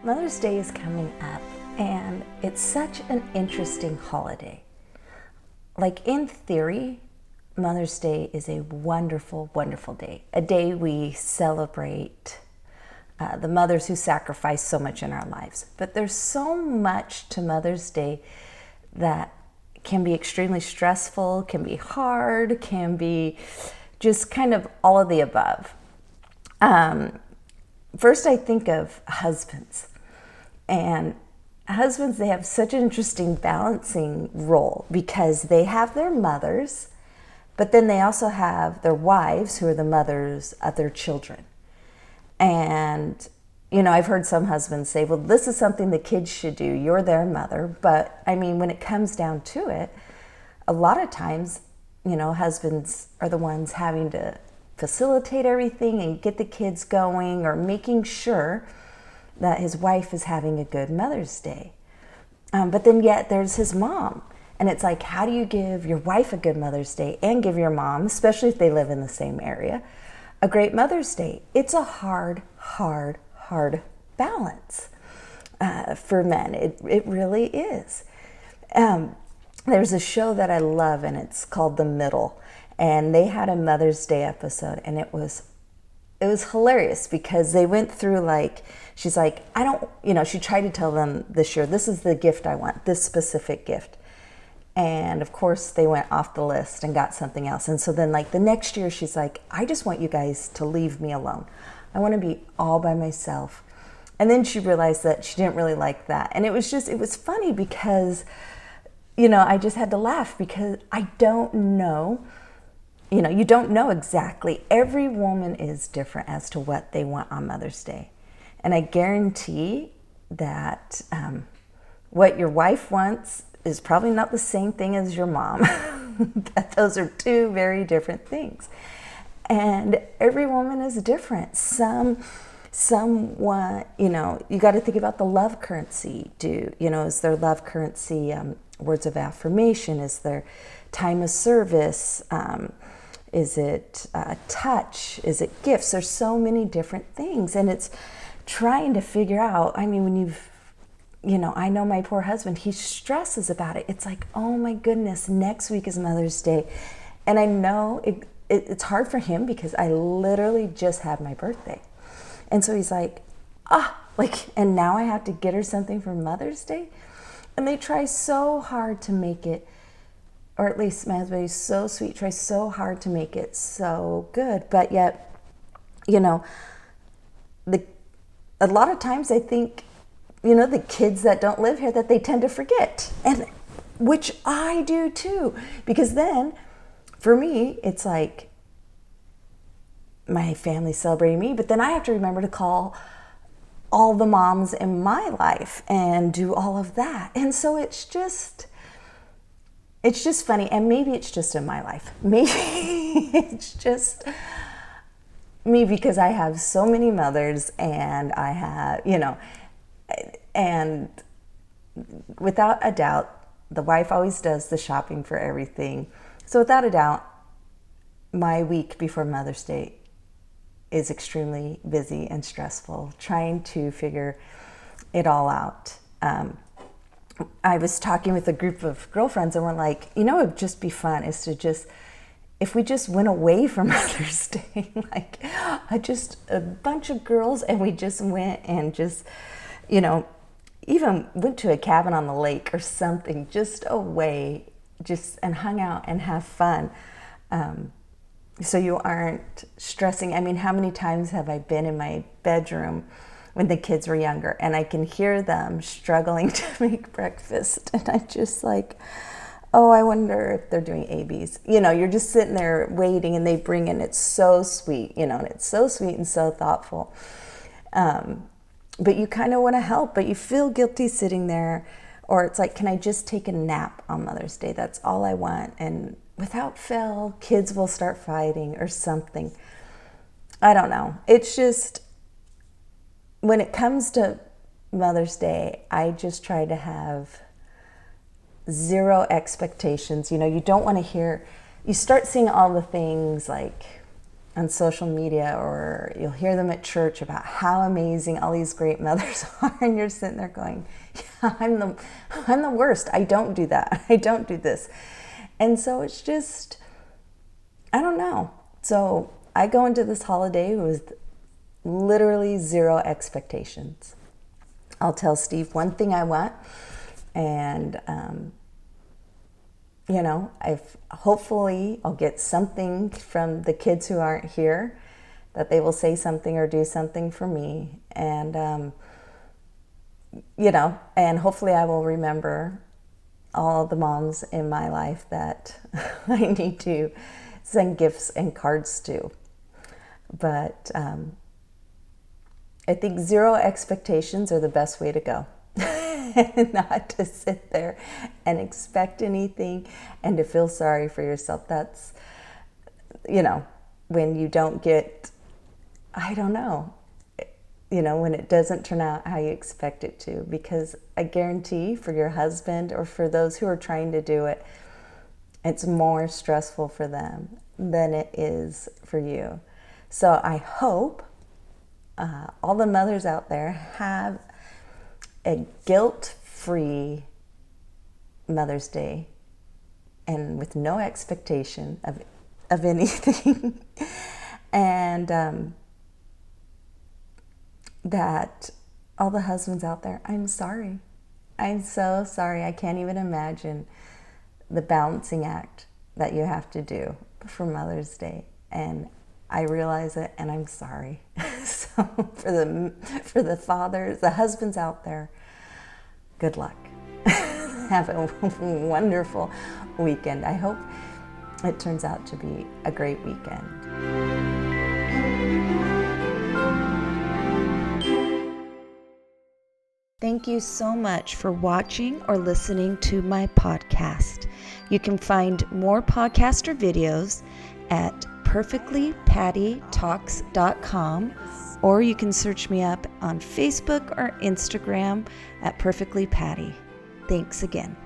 Mother's Day is coming up, and it's such an interesting holiday. Like, in theory, Mother's Day is a wonderful, wonderful day. A day we celebrate the mothers who sacrifice so much in our lives. But there's so much to Mother's Day that can be extremely stressful, can be hard, can be just kind of all of the above. First, I think of husbands. And husbands, they have such an interesting balancing role because they have their mothers, but then they also have their wives who are the mothers of their children. And, you know, I've heard some husbands say, well, this is something the kids should do. You're their mother. But I mean, when it comes down to it, a lot of times, you know, husbands are the ones having to facilitate everything and get the kids going or making sure that his wife is having a good Mother's Day. But then yet there's his mom. And it's like, how do you give your wife a good Mother's Day and give your mom, especially if they live in the same area, a great Mother's Day? It's a hard balance for men. It really is. There's a show that I love, and it's called The Middle. And they had a Mother's Day episode, and it was hilarious because they went through, like, she's like, she tried to tell them this year, this is the gift I want, this specific gift. And of course they went off the list and got something else. And so then, like, the next year she's like, I just want you guys to leave me alone. I want to be all by myself. And then she realized that she didn't really like that. And it was funny because, you know, I just had to laugh because I don't know. You know, you don't know exactly. Every woman is different as to what they want on Mother's Day. And I guarantee that what your wife wants is probably not the same thing as your mom. That those are two very different things. And every woman is different. Some want, you know, you got to think about the love currency. Is their love currency words of affirmation? Is there time of service? Is it touch? Is it gifts? There's so many different things. And it's trying to figure out, I mean, I know my poor husband, he stresses about it. It's like, oh my goodness, next week is Mother's Day. And I know it's hard for him because I literally just had my birthday. And so he's like, and now I have to get her something for Mother's Day? And they try so hard to make it, or at least my husband is so sweet, tries so hard to make it so good. But yet, you know, a lot of times I think, you know, the kids that don't live here, that they tend to forget, and which I do too, because then for me, it's like my family celebrating me, but then I have to remember to call all the moms in my life and do all of that. And so it's just funny. And maybe it's just in my life. Maybe it's just me because I have so many mothers, and I have, you know, and without a doubt, the wife always does the shopping for everything. So without a doubt, my week before Mother's Day is extremely busy and stressful, trying to figure it all out. I was talking with a group of girlfriends, and we're like, you know, it would just be fun if we just went away from Mother's Day, like a bunch of girls, and we just went and just, you know, even went to a cabin on the lake or something, just away, and hung out and have fun. So you aren't stressing. I mean, how many times have I been in my bedroom when the kids were younger, and I can hear them struggling to make breakfast, and I just like, oh, I wonder if they're doing ABs. You know, you're just sitting there waiting, and they bring in, it's so sweet, you know, and it's so sweet and so thoughtful. But you kind of want to help, but you feel guilty sitting there, or it's like, can I just take a nap on Mother's Day? That's all I want. And without fail, kids will start fighting or something. I don't know. It's just, when it comes to Mother's Day, I just try to have zero expectations. You know, you don't want to hear, you start seeing all the things like, on social media, or you'll hear them at church about how amazing all these great mothers are, and you're sitting there going, yeah, I'm the worst. I don't do that. I don't do this. And so it's just, I don't know. So I go into this holiday with literally zero expectations. I'll tell Steve one thing I want, and hopefully I'll get something from the kids who aren't here, that they will say something or do something for me, and and hopefully I will remember all the moms in my life that I need to send gifts and cards to. But I think zero expectations are the best way to go. Not to sit there and expect anything and to feel sorry for yourself. That's, when you don't get, when it doesn't turn out how you expect it to. Because I guarantee for your husband or for those who are trying to do it, it's more stressful for them than it is for you. So I hope all the mothers out there have a guilt-free Mother's Day, and with no expectation of anything. And that all the husbands out there, I'm sorry. I'm so sorry. I can't even imagine the balancing act that you have to do for Mother's Day. And I realize it, and I'm sorry. So for the fathers, the husbands out there, good luck. Have a wonderful weekend. I hope it turns out to be a great weekend. Thank you so much for watching or listening to my podcast. You can find more podcast or videos at perfectlypattytalks.com, or you can search me up on Facebook or Instagram at Perfectly Patty. Thanks again.